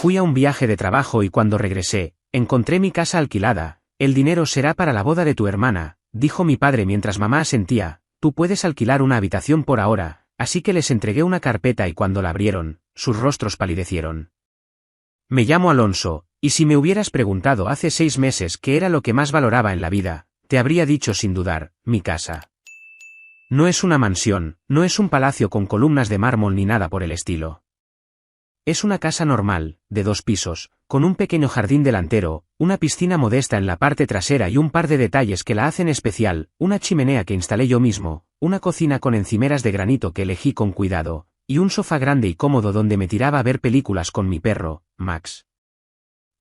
Fui a un viaje de trabajo y cuando regresé, encontré mi casa alquilada. El dinero será para la boda de tu hermana, dijo mi padre mientras mamá asentía. Tú puedes alquilar una habitación por ahora, así que les entregué una carpeta y cuando la abrieron, sus rostros palidecieron. Me llamo Alonso, y si me hubieras preguntado hace 6 meses qué era lo que más valoraba en la vida, te habría dicho sin dudar, mi casa. No es una mansión, no es un palacio con columnas de mármol ni nada por el estilo. Es una casa normal, de 2 pisos, con un pequeño jardín delantero, una piscina modesta en la parte trasera y un par de detalles que la hacen especial, una chimenea que instalé yo mismo, una cocina con encimeras de granito que elegí con cuidado, y un sofá grande y cómodo donde me tiraba a ver películas con mi perro, Max.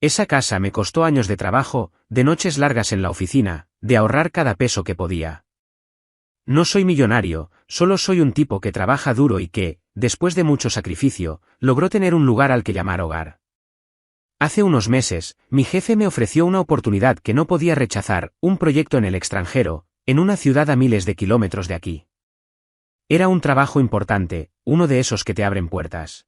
Esa casa me costó años de trabajo, de noches largas en la oficina, de ahorrar cada peso que podía. No soy millonario, solo soy un tipo que trabaja duro y que, después de mucho sacrificio, logró tener un lugar al que llamar hogar. Hace unos meses, mi jefe me ofreció una oportunidad que no podía rechazar, un proyecto en el extranjero, en una ciudad a miles de kilómetros de aquí. Era un trabajo importante, uno de esos que te abren puertas.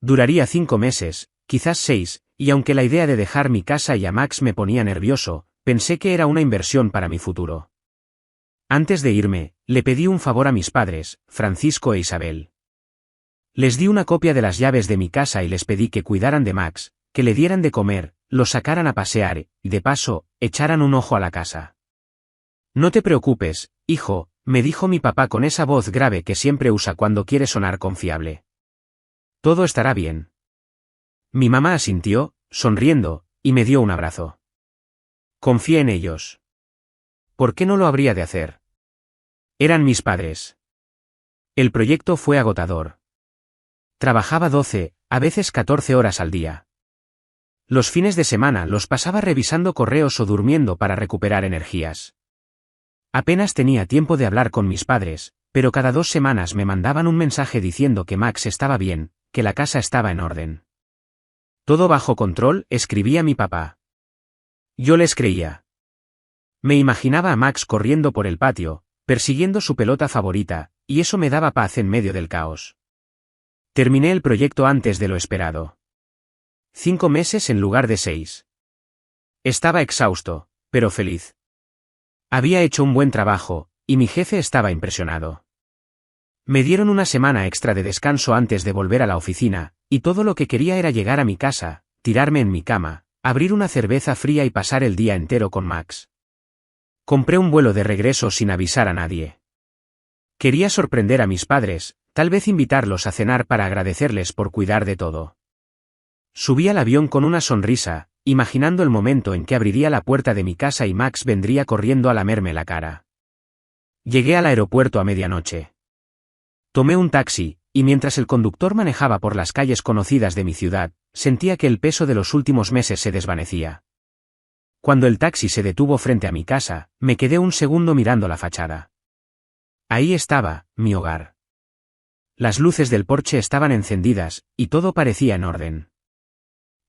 Duraría 5 meses, quizás 6, y aunque la idea de dejar mi casa y a Max me ponía nervioso, pensé que era una inversión para mi futuro. Antes de irme, le pedí un favor a mis padres, Francisco e Isabel. Les di una copia de las llaves de mi casa y les pedí que cuidaran de Max, que le dieran de comer, lo sacaran a pasear, y de paso, echaran un ojo a la casa. No te preocupes, hijo, me dijo mi papá con esa voz grave que siempre usa cuando quiere sonar confiable. Todo estará bien. Mi mamá asintió, sonriendo, y me dio un abrazo. Confié en ellos. ¿Por qué no lo habría de hacer? Eran mis padres. El proyecto fue agotador. Trabajaba 12, a veces 14 horas al día. Los fines de semana los pasaba revisando correos o durmiendo para recuperar energías. Apenas tenía tiempo de hablar con mis padres, pero cada 2 semanas me mandaban un mensaje diciendo que Max estaba bien, que la casa estaba en orden. Todo bajo control, escribía mi papá. Yo les creía. Me imaginaba a Max corriendo por el patio, persiguiendo su pelota favorita, y eso me daba paz en medio del caos. Terminé el proyecto antes de lo esperado. 5 meses en lugar de 6. Estaba exhausto, pero feliz. Había hecho un buen trabajo, y mi jefe estaba impresionado. Me dieron una semana extra de descanso antes de volver a la oficina, y todo lo que quería era llegar a mi casa, tirarme en mi cama, abrir una cerveza fría y pasar el día entero con Max. Compré un vuelo de regreso sin avisar a nadie. Quería sorprender a mis padres, tal vez invitarlos a cenar para agradecerles por cuidar de todo. Subí al avión con una sonrisa, imaginando el momento en que abriría la puerta de mi casa y Max vendría corriendo a lamerme la cara. Llegué al aeropuerto a medianoche. Tomé un taxi, y mientras el conductor manejaba por las calles conocidas de mi ciudad, sentía que el peso de los últimos meses se desvanecía. Cuando el taxi se detuvo frente a mi casa, me quedé un segundo mirando la fachada. Ahí estaba, mi hogar. Las luces del porche estaban encendidas, y todo parecía en orden.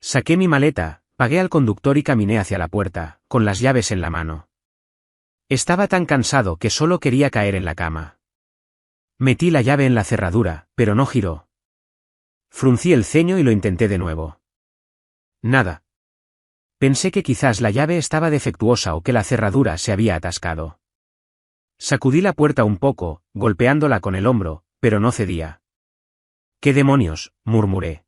Saqué mi maleta, pagué al conductor y caminé hacia la puerta, con las llaves en la mano. Estaba tan cansado que solo quería caer en la cama. Metí la llave en la cerradura, pero no giró. Fruncí el ceño y lo intenté de nuevo. Nada. Pensé que quizás la llave estaba defectuosa o que la cerradura se había atascado. Sacudí la puerta un poco, golpeándola con el hombro, pero no cedía. «¿Qué demonios?», murmuré.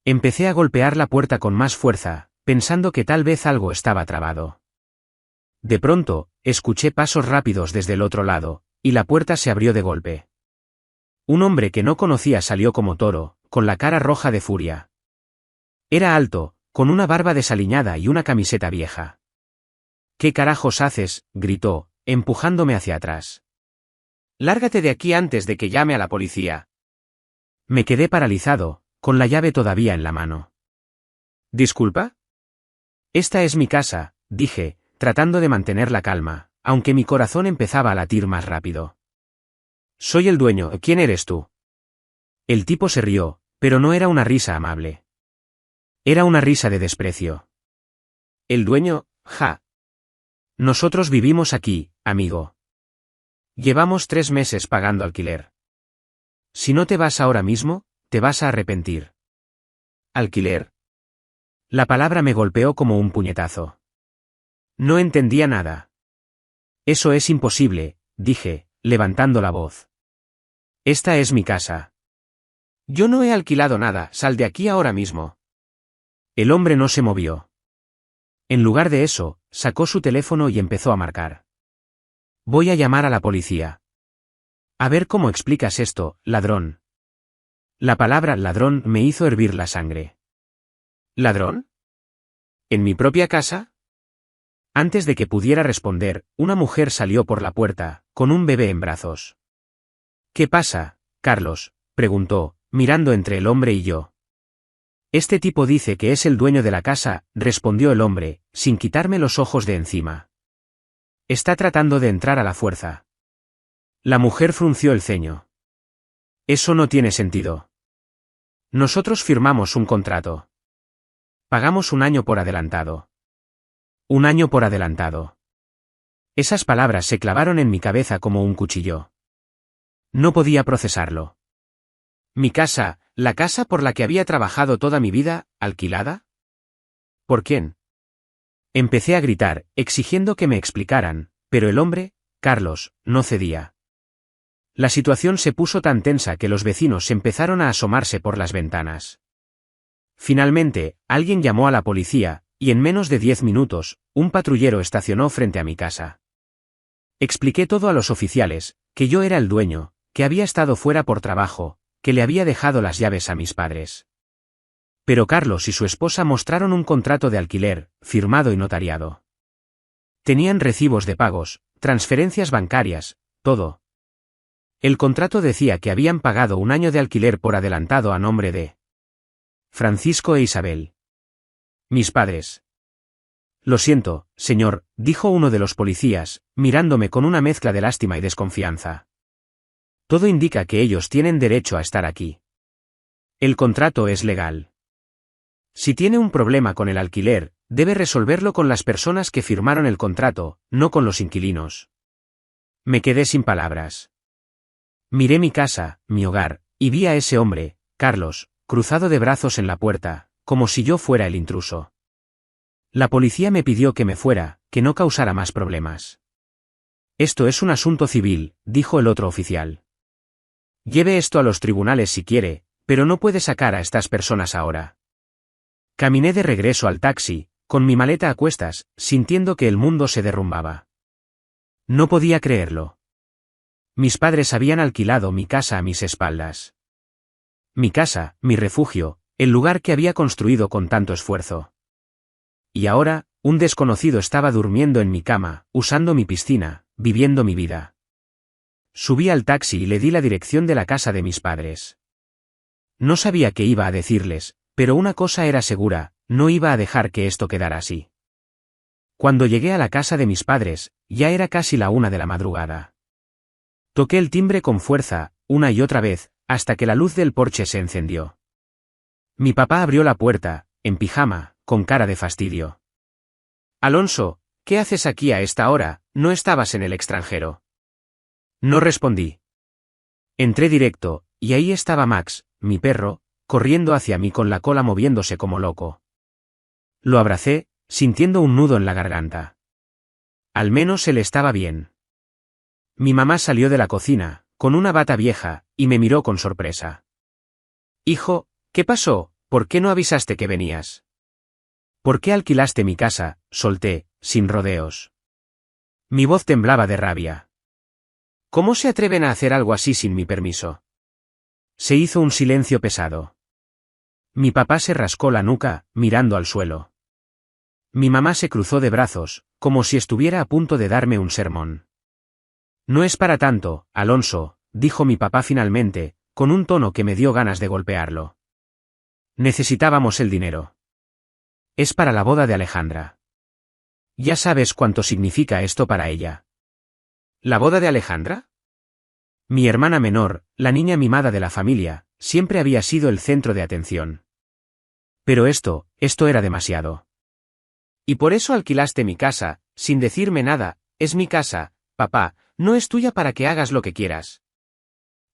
Empecé a golpear la puerta con más fuerza, pensando que tal vez algo estaba trabado. De pronto, escuché pasos rápidos desde el otro lado, y la puerta se abrió de golpe. Un hombre que no conocía salió como toro, con la cara roja de furia. Era alto, con una barba desaliñada y una camiseta vieja. «¿Qué carajos haces?», gritó, empujándome hacia atrás. «Lárgate de aquí antes de que llame a la policía». Me quedé paralizado, con la llave todavía en la mano. «¿Disculpa?» «Esta es mi casa», dije, tratando de mantener la calma, aunque mi corazón empezaba a latir más rápido. «Soy el dueño, ¿quién eres tú?» El tipo se rió, pero no era una risa amable. Era una risa de desprecio. «¿El dueño? Ja. Nosotros vivimos aquí, amigo. Llevamos 3 meses pagando alquiler. Si no te vas ahora mismo, te vas a arrepentir». ¿Alquiler? La palabra me golpeó como un puñetazo. No entendía nada. Eso es imposible, dije, levantando la voz. Esta es mi casa. Yo no he alquilado nada, sal de aquí ahora mismo. El hombre no se movió. En lugar de eso, sacó su teléfono y empezó a marcar. Voy a llamar a la policía. A ver cómo explicas esto, ladrón. La palabra ladrón me hizo hervir la sangre. ¿Ladrón? ¿En mi propia casa? Antes de que pudiera responder, una mujer salió por la puerta, con un bebé en brazos. ¿Qué pasa, Carlos?, preguntó, mirando entre el hombre y yo. Este tipo dice que es el dueño de la casa, respondió el hombre, sin quitarme los ojos de encima. Está tratando de entrar a la fuerza. La mujer frunció el ceño. Eso no tiene sentido. Nosotros firmamos un contrato. Pagamos 1 año por adelantado. 1 año por adelantado. Esas palabras se clavaron en mi cabeza como un cuchillo. No podía procesarlo. Mi casa, la casa por la que había trabajado toda mi vida, ¿alquilada? ¿Por quién? Empecé a gritar, exigiendo que me explicaran, pero el hombre, Carlos, no cedía. La situación se puso tan tensa que los vecinos empezaron a asomarse por las ventanas. Finalmente, alguien llamó a la policía, y en menos de 10 minutos, un patrullero estacionó frente a mi casa. Expliqué todo a los oficiales, que yo era el dueño, que había estado fuera por trabajo, que le había dejado las llaves a mis padres. Pero Carlos y su esposa mostraron un contrato de alquiler, firmado y notariado. Tenían recibos de pagos, transferencias bancarias, todo. El contrato decía que habían pagado 1 año de alquiler por adelantado a nombre de Francisco e Isabel. Mis padres. Lo siento, señor, dijo uno de los policías, mirándome con una mezcla de lástima y desconfianza. Todo indica que ellos tienen derecho a estar aquí. El contrato es legal. Si tiene un problema con el alquiler, debe resolverlo con las personas que firmaron el contrato, no con los inquilinos. Me quedé sin palabras. Miré mi casa, mi hogar, y vi a ese hombre, Carlos, cruzado de brazos en la puerta, como si yo fuera el intruso. La policía me pidió que me fuera, que no causara más problemas. Esto es un asunto civil, dijo el otro oficial. Lleve esto a los tribunales si quiere, pero no puede sacar a estas personas ahora. Caminé de regreso al taxi, con mi maleta a cuestas, sintiendo que el mundo se derrumbaba. No podía creerlo. Mis padres habían alquilado mi casa a mis espaldas. Mi casa, mi refugio, el lugar que había construido con tanto esfuerzo. Y ahora, un desconocido estaba durmiendo en mi cama, usando mi piscina, viviendo mi vida. Subí al taxi y le di la dirección de la casa de mis padres. No sabía qué iba a decirles, pero una cosa era segura, no iba a dejar que esto quedara así. Cuando llegué a la casa de mis padres, ya era casi la 1 de la madrugada. Toqué el timbre con fuerza, una y otra vez, hasta que la luz del porche se encendió. Mi papá abrió la puerta, en pijama, con cara de fastidio. Alonso, ¿qué haces aquí a esta hora? ¿No estabas en el extranjero? No respondí. Entré directo, y ahí estaba Max, mi perro, corriendo hacia mí con la cola moviéndose como loco. Lo abracé, sintiendo un nudo en la garganta. Al menos él estaba bien. Mi mamá salió de la cocina, con una bata vieja, y me miró con sorpresa. Hijo, ¿qué pasó? ¿Por qué no avisaste que venías? ¿Por qué alquilaste mi casa? Solté, sin rodeos. Mi voz temblaba de rabia. ¿Cómo se atreven a hacer algo así sin mi permiso? Se hizo un silencio pesado. Mi papá se rascó la nuca, mirando al suelo. Mi mamá se cruzó de brazos, como si estuviera a punto de darme un sermón. No es para tanto, Alonso, dijo mi papá finalmente, con un tono que me dio ganas de golpearlo. Necesitábamos el dinero. Es para la boda de Alejandra. Ya sabes cuánto significa esto para ella. ¿La boda de Alejandra? Mi hermana menor, la niña mimada de la familia, siempre había sido el centro de atención. Pero esto era demasiado. Y por eso alquilaste mi casa, sin decirme nada, es mi casa, papá, no es tuya para que hagas lo que quieras.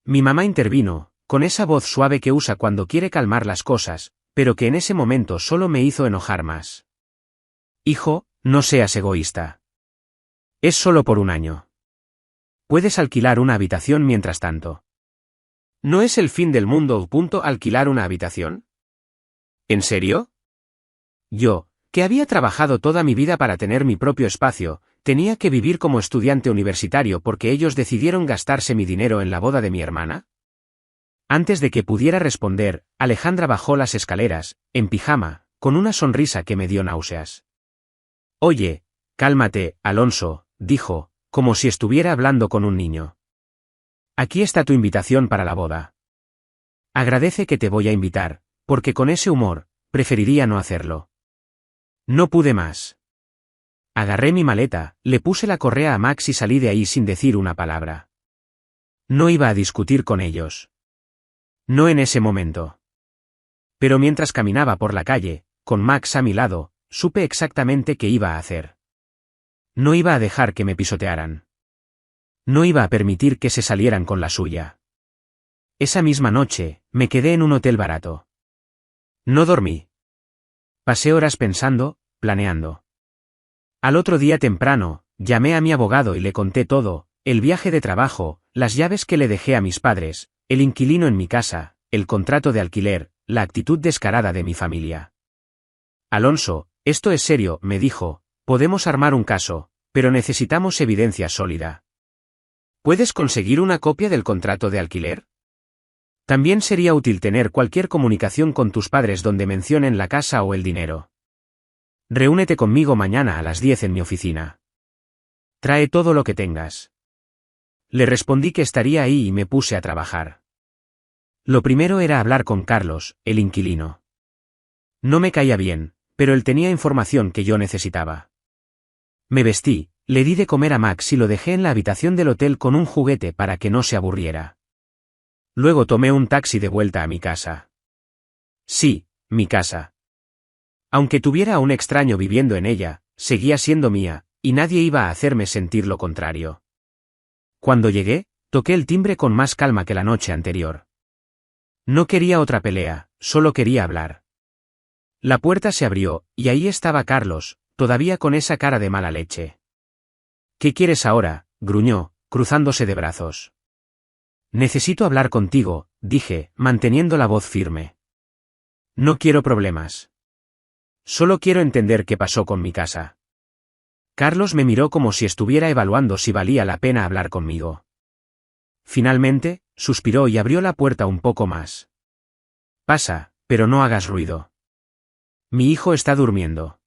Mi mamá intervino, con esa voz suave que usa cuando quiere calmar las cosas, pero que en ese momento solo me hizo enojar más. Hijo, no seas egoísta. Es solo por un año. Puedes alquilar una habitación mientras tanto. ¿No es el fin del mundo, alquilar una habitación? ¿En serio? Yo, que había trabajado toda mi vida para tener mi propio espacio, tenía que vivir como estudiante universitario porque ellos decidieron gastarse mi dinero en la boda de mi hermana. Antes de que pudiera responder, Alejandra bajó las escaleras, en pijama, con una sonrisa que me dio náuseas. Oye, cálmate, Alonso, dijo, como si estuviera hablando con un niño. Aquí está tu invitación para la boda. Agradece que te voy a invitar, porque con ese humor, preferiría no hacerlo. No pude más. Agarré mi maleta, le puse la correa a Max y salí de ahí sin decir una palabra. No iba a discutir con ellos. No en ese momento. Pero mientras caminaba por la calle, con Max a mi lado, supe exactamente qué iba a hacer. No iba a dejar que me pisotearan. No iba a permitir que se salieran con la suya. Esa misma noche, me quedé en un hotel barato. No dormí. Pasé horas pensando, planeando. Al otro día temprano, llamé a mi abogado y le conté todo, el viaje de trabajo, las llaves que le dejé a mis padres, el inquilino en mi casa, el contrato de alquiler, la actitud descarada de mi familia. Alonso, esto es serio, me dijo, podemos armar un caso, pero necesitamos evidencia sólida. ¿Puedes conseguir una copia del contrato de alquiler? También sería útil tener cualquier comunicación con tus padres donde mencionen la casa o el dinero. Reúnete conmigo mañana a las 10 en mi oficina. Trae todo lo que tengas. Le respondí que estaría ahí y me puse a trabajar. Lo primero era hablar con Carlos, el inquilino. No me caía bien, pero él tenía información que yo necesitaba. Me vestí, le di de comer a Max y lo dejé en la habitación del hotel con un juguete para que no se aburriera. Luego tomé un taxi de vuelta a mi casa. Sí, mi casa. Aunque tuviera a un extraño viviendo en ella, seguía siendo mía, y nadie iba a hacerme sentir lo contrario. Cuando llegué, toqué el timbre con más calma que la noche anterior. No quería otra pelea, solo quería hablar. La puerta se abrió, y ahí estaba Carlos, todavía con esa cara de mala leche. ¿Qué quieres ahora?, gruñó, cruzándose de brazos. Necesito hablar contigo, dije, manteniendo la voz firme. No quiero problemas. Solo quiero entender qué pasó con mi casa. Carlos me miró como si estuviera evaluando si valía la pena hablar conmigo. Finalmente, suspiró y abrió la puerta un poco más. Pasa, pero no hagas ruido. Mi hijo está durmiendo.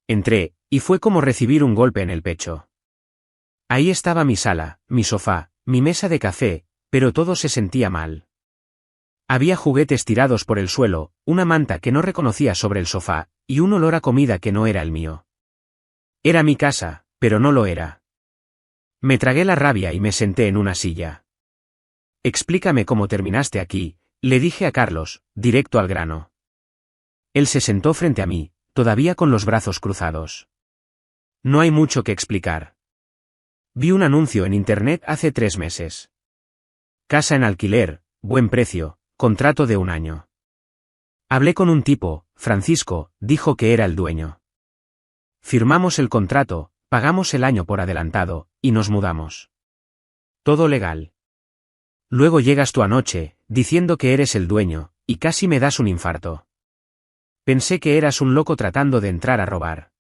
Entré, y fue como recibir un golpe en el pecho. Ahí estaba mi sala, mi sofá, mi mesa de café, pero todo se sentía mal. Había juguetes tirados por el suelo, una manta que no reconocía sobre el sofá, y un olor a comida que no era el mío. Era mi casa, pero no lo era. Me tragué la rabia y me senté en una silla. Explícame cómo terminaste aquí, le dije a Carlos, directo al grano. Él se sentó frente a mí, todavía con los brazos cruzados. No hay mucho que explicar. Vi un anuncio en internet hace 3 meses. Casa en alquiler, buen precio, contrato de 1 año. Hablé con un tipo, Francisco, dijo que era el dueño. Firmamos el contrato, pagamos el año por adelantado, y nos mudamos. Todo legal. Luego llegas tú anoche, diciendo que eres el dueño, y casi me das un infarto. Pensé que eras un loco tratando de entrar a robar.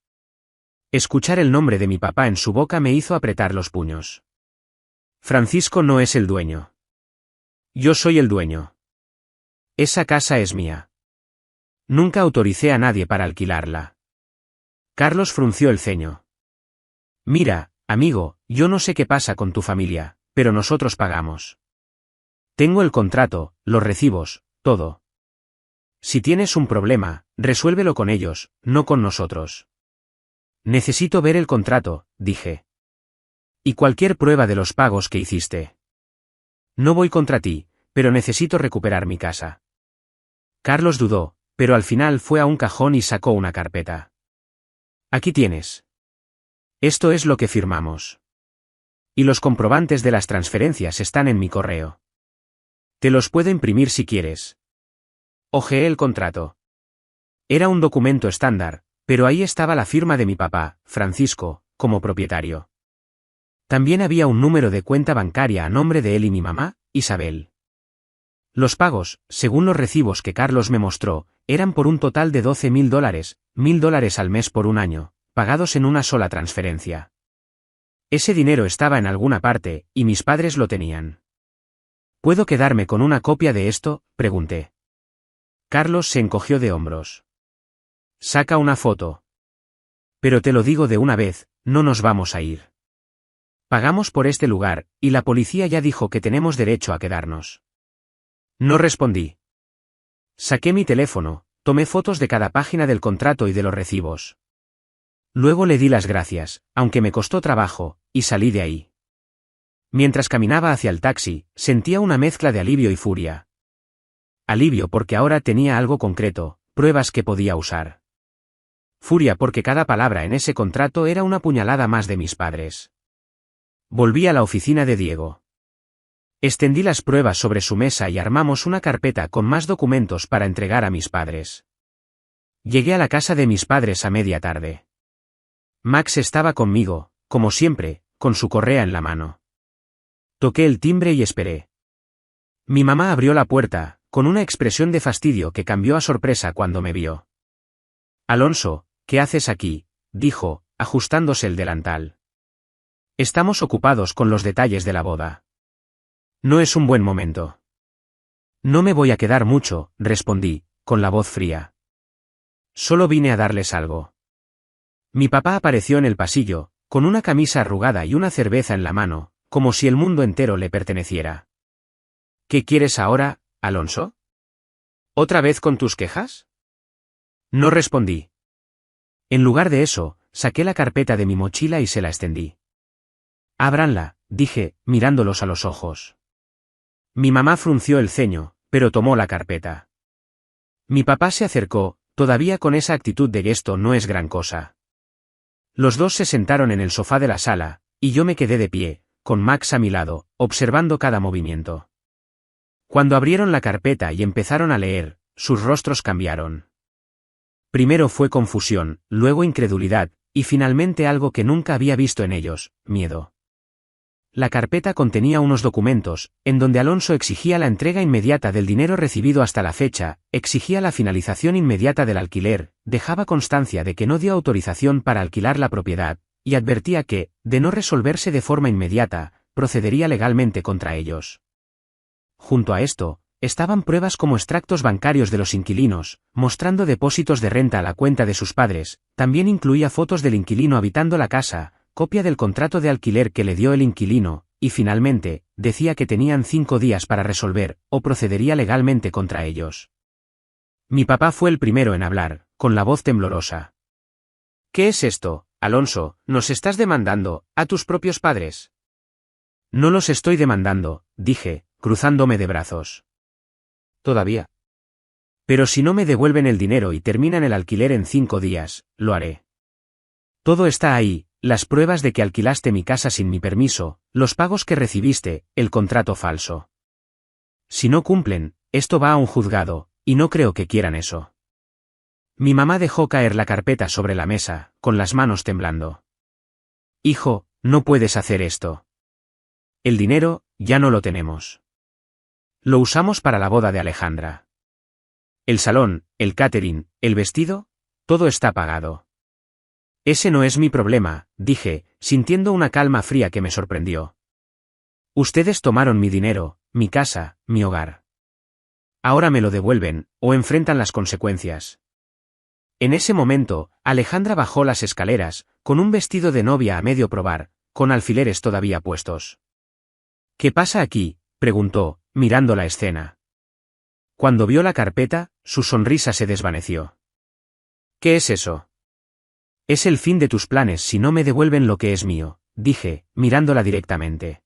Escuchar el nombre de mi papá en su boca me hizo apretar los puños. Francisco no es el dueño. Yo soy el dueño. Esa casa es mía. Nunca autoricé a nadie para alquilarla. Carlos frunció el ceño. Mira, amigo, yo no sé qué pasa con tu familia, pero nosotros pagamos. Tengo el contrato, los recibos, todo. Si tienes un problema, resuélvelo con ellos, no con nosotros. Necesito ver el contrato, dije. Y cualquier prueba de los pagos que hiciste. No voy contra ti, pero necesito recuperar mi casa. Carlos dudó, pero al final fue a un cajón y sacó una carpeta. Aquí tienes. Esto es lo que firmamos. Y los comprobantes de las transferencias están en mi correo. Te los puedo imprimir si quieres. Hojeé el contrato. Era un documento estándar, pero ahí estaba la firma de mi papá, Francisco, como propietario. También había un número de cuenta bancaria a nombre de él y mi mamá, Isabel. Los pagos, según los recibos que Carlos me mostró, eran por un total de $12.000, $1.000 al mes por un año, pagados en una sola transferencia. Ese dinero estaba en alguna parte, y mis padres lo tenían. ¿Puedo quedarme con una copia de esto?, pregunté. Carlos se encogió de hombros. Saca una foto. Pero te lo digo de una vez, no nos vamos a ir. Pagamos por este lugar, y la policía ya dijo que tenemos derecho a quedarnos. No respondí. Saqué mi teléfono, tomé fotos de cada página del contrato y de los recibos. Luego le di las gracias, aunque me costó trabajo, y salí de ahí. Mientras caminaba hacia el taxi, sentía una mezcla de alivio y furia. Alivio porque ahora tenía algo concreto, pruebas que podía usar. Furia porque cada palabra en ese contrato era una puñalada más de mis padres. Volví a la oficina de Diego. Extendí las pruebas sobre su mesa y armamos una carpeta con más documentos para entregar a mis padres. Llegué a la casa de mis padres a media tarde. Max estaba conmigo, como siempre, con su correa en la mano. Toqué el timbre y esperé. Mi mamá abrió la puerta, con una expresión de fastidio que cambió a sorpresa cuando me vio. Alonso, ¿qué haces aquí?, dijo, ajustándose el delantal. Estamos ocupados con los detalles de la boda. No es un buen momento. No me voy a quedar mucho, respondí, con la voz fría. Solo vine a darles algo. Mi papá apareció en el pasillo, con una camisa arrugada y una cerveza en la mano, como si el mundo entero le perteneciera. ¿Qué quieres ahora, Alonso? ¿Otra vez con tus quejas? No respondí. En lugar de eso, saqué la carpeta de mi mochila y se la extendí. Ábranla, dije, mirándolos a los ojos. Mi mamá frunció el ceño, pero tomó la carpeta. Mi papá se acercó, todavía con esa actitud de esto no es gran cosa. Los dos se sentaron en el sofá de la sala, y yo me quedé de pie, con Max a mi lado, observando cada movimiento. Cuando abrieron la carpeta y empezaron a leer, sus rostros cambiaron. Primero fue confusión, luego incredulidad, y finalmente algo que nunca había visto en ellos, miedo. La carpeta contenía unos documentos, en donde Alonso exigía la entrega inmediata del dinero recibido hasta la fecha, exigía la finalización inmediata del alquiler, dejaba constancia de que no dio autorización para alquilar la propiedad, y advertía que, de no resolverse de forma inmediata, procedería legalmente contra ellos. Junto a esto, estaban pruebas como extractos bancarios de los inquilinos, mostrando depósitos de renta a la cuenta de sus padres, también incluía fotos del inquilino habitando la casa, copia del contrato de alquiler que le dio el inquilino, y finalmente, decía que tenían 5 días para resolver, o procedería legalmente contra ellos. Mi papá fue el primero en hablar, con la voz temblorosa. ¿Qué es esto, Alonso? ¿Nos estás demandando, a tus propios padres? No los estoy demandando, dije, cruzándome de brazos. Todavía. Pero si no me devuelven el dinero y terminan el alquiler en 5 días, lo haré. Todo está ahí, las pruebas de que alquilaste mi casa sin mi permiso, los pagos que recibiste, el contrato falso. Si no cumplen, esto va a un juzgado, y no creo que quieran eso. Mi mamá dejó caer la carpeta sobre la mesa, con las manos temblando. Hijo, no puedes hacer esto. El dinero, ya no lo tenemos. Lo usamos para la boda de Alejandra. El salón, el catering, el vestido, todo está pagado. Ese no es mi problema, dije, sintiendo una calma fría que me sorprendió. Ustedes tomaron mi dinero, mi casa, mi hogar. Ahora me lo devuelven, o enfrentan las consecuencias. En ese momento, Alejandra bajó las escaleras, con un vestido de novia a medio probar, con alfileres todavía puestos. ¿Qué pasa aquí?, preguntó, mirando la escena. Cuando vio la carpeta, su sonrisa se desvaneció. ¿Qué es eso? Es el fin de tus planes si no me devuelven lo que es mío, dije, mirándola directamente.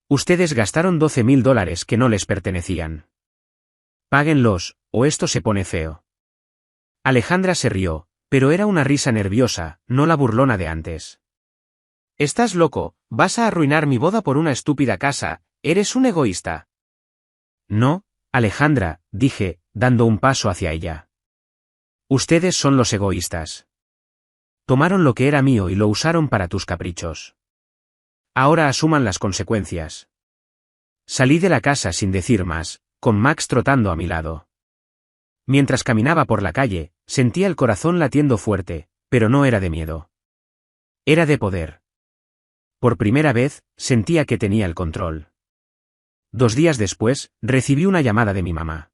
Ustedes gastaron $12.000 que no les pertenecían. Páguenlos, o esto se pone feo. Alejandra se rió, pero era una risa nerviosa, no la burlona de antes. Estás loco, vas a arruinar mi boda por una estúpida casa, eres un egoísta. No, Alejandra, dije, dando un paso hacia ella. Ustedes son los egoístas. Tomaron lo que era mío y lo usaron para tus caprichos. Ahora asuman las consecuencias. Salí de la casa sin decir más, con Max trotando a mi lado. Mientras caminaba por la calle, sentía el corazón latiendo fuerte, pero no era de miedo. Era de poder. Por primera vez, sentía que tenía el control. 2 días después, recibí una llamada de mi mamá.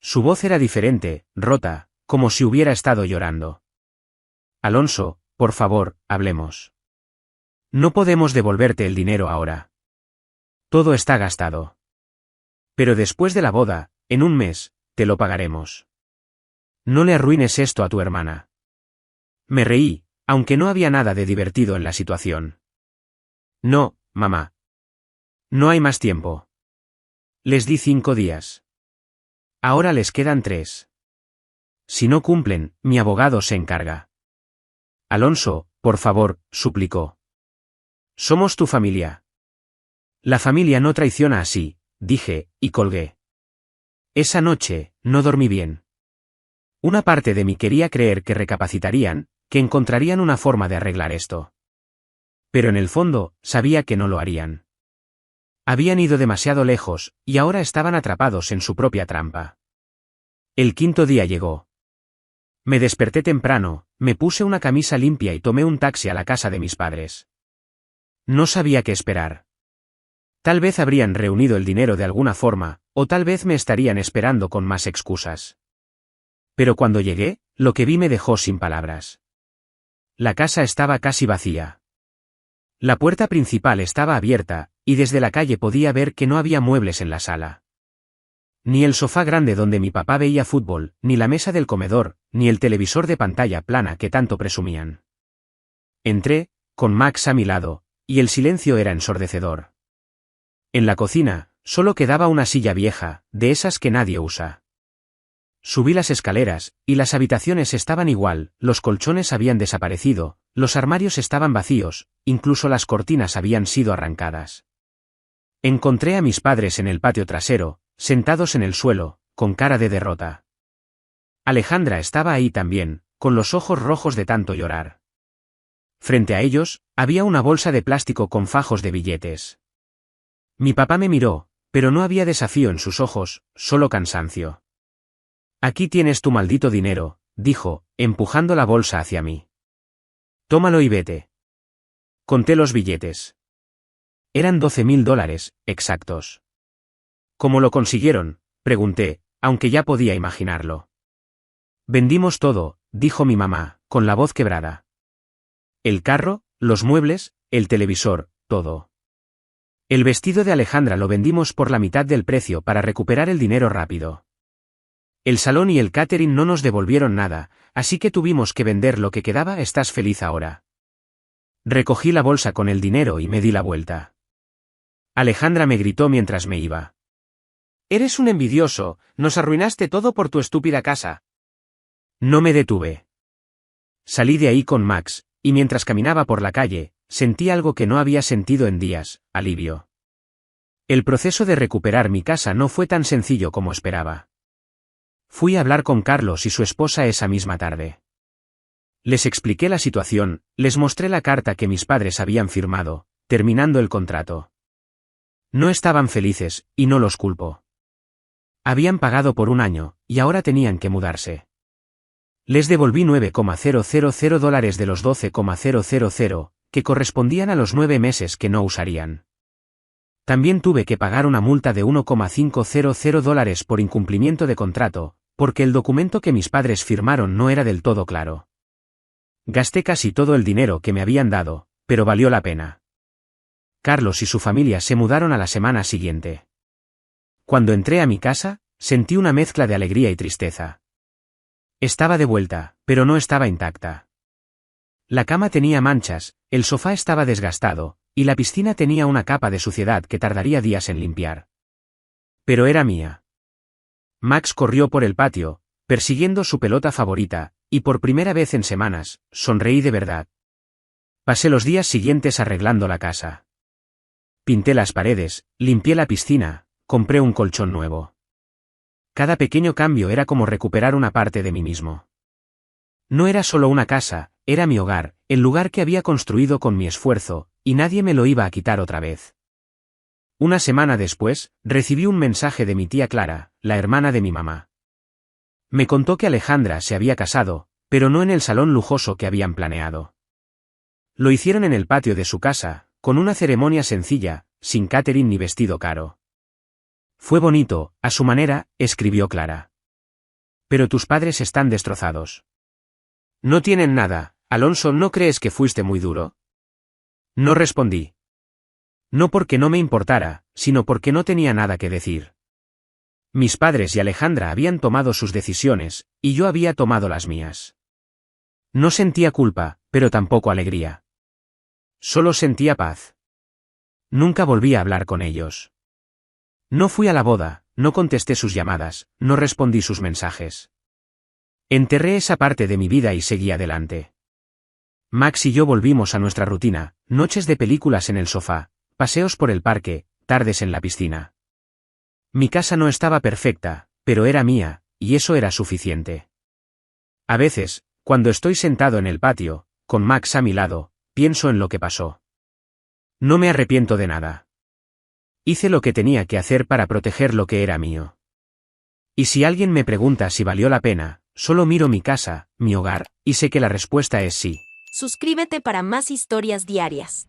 Su voz era diferente, rota, como si hubiera estado llorando. Alonso, por favor, hablemos. No podemos devolverte el dinero ahora. Todo está gastado. Pero después de la boda, en un mes, te lo pagaremos. No le arruines esto a tu hermana. Me reí, aunque no había nada de divertido en la situación. No, mamá. No hay más tiempo. Les di 5 días. Ahora les quedan 3. Si no cumplen, mi abogado se encarga. Alonso, por favor, suplicó. Somos tu familia. La familia no traiciona así, dije, y colgué. Esa noche, no dormí bien. Una parte de mí quería creer que recapacitarían, que encontrarían una forma de arreglar esto. Pero en el fondo, sabía que no lo harían. Habían ido demasiado lejos, y ahora estaban atrapados en su propia trampa. El 5.º día llegó. Me desperté temprano, me puse una camisa limpia y tomé un taxi a la casa de mis padres. No sabía qué esperar. Tal vez habrían reunido el dinero de alguna forma, o tal vez me estarían esperando con más excusas. Pero cuando llegué, lo que vi me dejó sin palabras. La casa estaba casi vacía. La puerta principal estaba abierta, y desde la calle podía ver que no había muebles en la sala. Ni el sofá grande donde mi papá veía fútbol, ni la mesa del comedor, ni el televisor de pantalla plana que tanto presumían. Entré, con Max a mi lado, y el silencio era ensordecedor. En la cocina, solo quedaba una silla vieja, de esas que nadie usa. Subí las escaleras, y las habitaciones estaban igual, los colchones habían desaparecido, los armarios estaban vacíos, incluso las cortinas habían sido arrancadas. Encontré a mis padres en el patio trasero, sentados en el suelo, con cara de derrota. Alejandra estaba ahí también, con los ojos rojos de tanto llorar. Frente a ellos, había una bolsa de plástico con fajos de billetes. Mi papá me miró, pero no había desafío en sus ojos, solo cansancio. Aquí tienes tu maldito dinero, dijo, empujando la bolsa hacia mí. Tómalo y vete. Conté los billetes. Eran $12.000, exactos. ¿Cómo lo consiguieron?, pregunté, aunque ya podía imaginarlo. Vendimos todo, dijo mi mamá, con la voz quebrada. El carro, los muebles, el televisor, todo. El vestido de Alejandra lo vendimos por la mitad del precio para recuperar el dinero rápido. El salón y el catering no nos devolvieron nada, así que tuvimos que vender lo que quedaba. ¿Estás feliz ahora? Recogí la bolsa con el dinero y me di la vuelta. Alejandra me gritó mientras me iba. Eres un envidioso, nos arruinaste todo por tu estúpida casa. No me detuve. Salí de ahí con Max, y mientras caminaba por la calle, sentí algo que no había sentido en días, alivio. El proceso de recuperar mi casa no fue tan sencillo como esperaba. Fui a hablar con Carlos y su esposa esa misma tarde. Les expliqué la situación, les mostré la carta que mis padres habían firmado, terminando el contrato. No estaban felices, y no los culpo. Habían pagado por 1 año, y ahora tenían que mudarse. Les devolví $9,000 de los $12,000, que correspondían a los 9 meses que no usarían. También tuve que pagar una multa de $1,500 por incumplimiento de contrato, porque el documento que mis padres firmaron no era del todo claro. Gasté casi todo el dinero que me habían dado, pero valió la pena. Carlos y su familia se mudaron a la semana siguiente. Cuando entré a mi casa, sentí una mezcla de alegría y tristeza. Estaba de vuelta, pero no estaba intacta. La cama tenía manchas, el sofá estaba desgastado, y la piscina tenía una capa de suciedad que tardaría días en limpiar. Pero era mía. Max corrió por el patio, persiguiendo su pelota favorita, y por primera vez en semanas, sonreí de verdad. Pasé los días siguientes arreglando la casa. Pinté las paredes, limpié la piscina, compré un colchón nuevo. Cada pequeño cambio era como recuperar una parte de mí mismo. No era solo una casa, era mi hogar, el lugar que había construido con mi esfuerzo, y nadie me lo iba a quitar otra vez. Una semana después, recibí un mensaje de mi tía Clara, la hermana de mi mamá. Me contó que Alejandra se había casado, pero no en el salón lujoso que habían planeado. Lo hicieron en el patio de su casa, con una ceremonia sencilla, sin catering ni vestido caro. Fue bonito, a su manera, escribió Clara. Pero tus padres están destrozados. No tienen nada, Alonso, ¿no crees que fuiste muy duro? No respondí. No porque no me importara, sino porque no tenía nada que decir. Mis padres y Alejandra habían tomado sus decisiones, y yo había tomado las mías. No sentía culpa, pero tampoco alegría. Solo sentía paz. Nunca volví a hablar con ellos. No fui a la boda, no contesté sus llamadas, no respondí sus mensajes. Enterré esa parte de mi vida y seguí adelante. Max y yo volvimos a nuestra rutina, noches de películas en el sofá, paseos por el parque, tardes en la piscina. Mi casa no estaba perfecta, pero era mía, y eso era suficiente. A veces, cuando estoy sentado en el patio, con Max a mi lado, pienso en lo que pasó. No me arrepiento de nada. Hice lo que tenía que hacer para proteger lo que era mío. Y si alguien me pregunta si valió la pena, solo miro mi casa, mi hogar, y sé que la respuesta es sí. Suscríbete para más historias diarias.